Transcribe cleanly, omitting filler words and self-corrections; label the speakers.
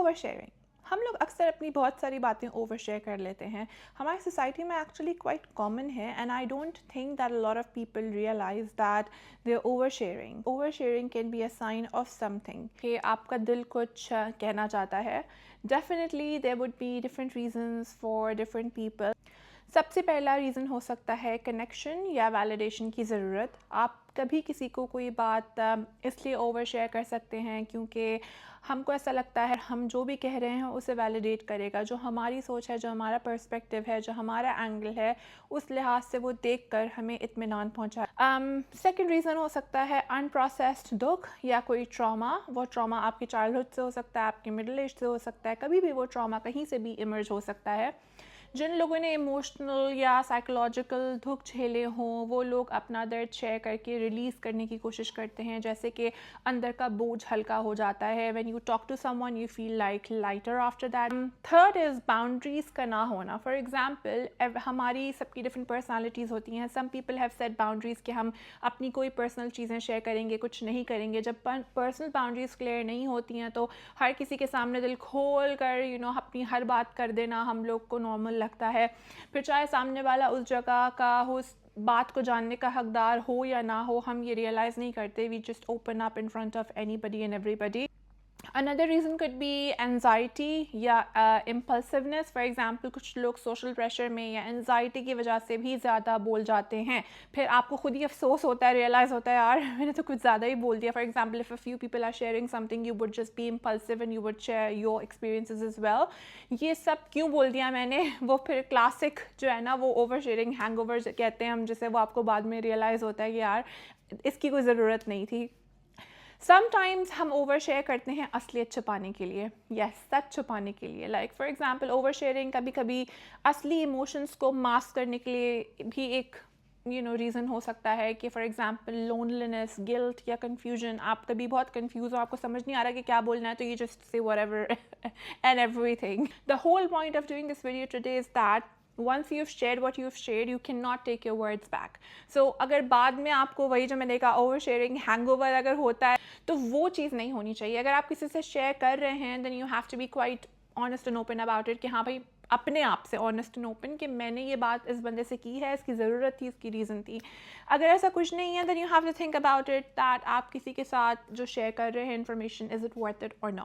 Speaker 1: Over sharing. ہم لوگ اکثر اپنی بہت ساری باتیں اوور شیئر کر لیتے ہیں. ہماری سوسائٹی میں ایکچولی کوائٹ کامن ہے and I don't think that a lot of people realise that they over sharing. Over sharing can be a sign of something کہ آپ کا دل کچھ کہنا چاہتا ہے. Definitely there would be different reasons for different people. سب سے پہلا ریزن ہو سکتا ہے کنیکشن یا ویلیڈیشن کی ضرورت. آپ کبھی کسی کو کوئی بات اس لیے اوور شیئر کر سکتے ہیں کیونکہ ہم کو ایسا لگتا ہے ہم جو بھی کہہ رہے ہیں اسے ویلیڈیٹ کرے گا. جو ہماری سوچ ہے, جو ہمارا پرسپیکٹیو ہے, جو ہمارا اینگل ہے, اس لحاظ سے وہ دیکھ کر ہمیں اطمینان پہنچا. سیکنڈ ریزن ہو سکتا ہے ان پروسیسڈ دکھ یا کوئی ٹراما. وہ ٹراما آپ کی چائلڈہڈ سے ہو سکتا ہے, آپ کے مڈل ایج سے ہو سکتا ہے, کبھی بھی وہ ٹراما کہیں سے بھی ایمرج ہو سکتا ہے. جن لوگوں نے ایموشنل یا سائیکولوجیکل دکھ جھیلے ہوں وہ لوگ اپنا درد شیئر کر کے ریلیز کرنے کی کوشش کرتے ہیں, جیسے کہ اندر کا بوجھ ہلکا ہو جاتا ہے. when you talk to someone you feel like lighter after that. Third is boundaries کا نہ ہونا. For example, ہماری سب کی different personalities ہوتی ہیں. Some people have set boundaries کہ ہم اپنی کوئی personal چیزیں شیئر کریں گے, کچھ نہیں کریں گے. جب personal boundaries clear نہیں ہوتی ہیں تو ہر کسی کے سامنے دل کھول کر اپنی ہر بات کر دینا ہم لوگ کو نارمل لگتا ہے. پھر چاہے سامنے والا اس جگہ کا ہو, بات کو جاننے کا حقدار ہو یا نہ ہو, ہم یہ ریئلائز نہیں کرتے. We just open up in front of anybody and everybody. Another reason could be anxiety یا impulsiveness. For example, کچھ لوگ social pressure میں یا anxiety کی وجہ سے بھی زیادہ بول جاتے ہیں. پھر آپ کو خود ہی افسوس ہوتا ہے, ریئلائز ہوتا ہے یار میں نے تو کچھ زیادہ ہی بول دیا. For example, if a few people are sharing something, you would just be impulsive and you would share your experiences as well. یہ سب کیوں بول دیا میں نے, وہ پھر کلاسک جو ہے نا وہ اوور شیئرنگ ہینگ اوور کہتے ہیں ہم, جسے وہ آپ کو بعد میں ریئلائز ہوتا ہے کہ یار اس کی کوئی ضرورت نہیں تھی. سم ٹائمز ہم اوور شیئر کرتے ہیں اصلیت چھپانے کے لیے, یس سچ چھپانے کے لیے. Like for example over sharing کبھی کبھی اصلی ایموشنس کو ماسک کرنے کے لیے بھی ایک ریزن ہو سکتا ہے. کہ فار ایگزامپل لونلینس, گلٹ یا کنفیوژن. آپ کبھی بہت کنفیوز ہو, آپ کو سمجھ نہیں آ رہا کہ کیا بولنا ہے, تو یہ just say whatever and everything. The whole point of doing this video today is that once you've shared what you've shared, you cannot take your words back. So اگر بعد میں آپ کو وہی جو میں نے کہا اوور شیئرنگ ہینگ اوور اگر ہوتا ہے تو وہ چیز نہیں ہونی چاہیے. اگر آپ کسی سے شیئر کر رہے ہیں then you have to be quite honest and open about it کہ ہاں بھائی اپنے آپ سے honest and open کہ میں نے یہ بات اس بندے سے کی ہے, اس کی ضرورت تھی, اس کی ریزن تھی. اگر ایسا کچھ نہیں ہے then you have to think about it that آپ کسی کے ساتھ جو شیئر کر رہے ہیں information, is it worth it or not.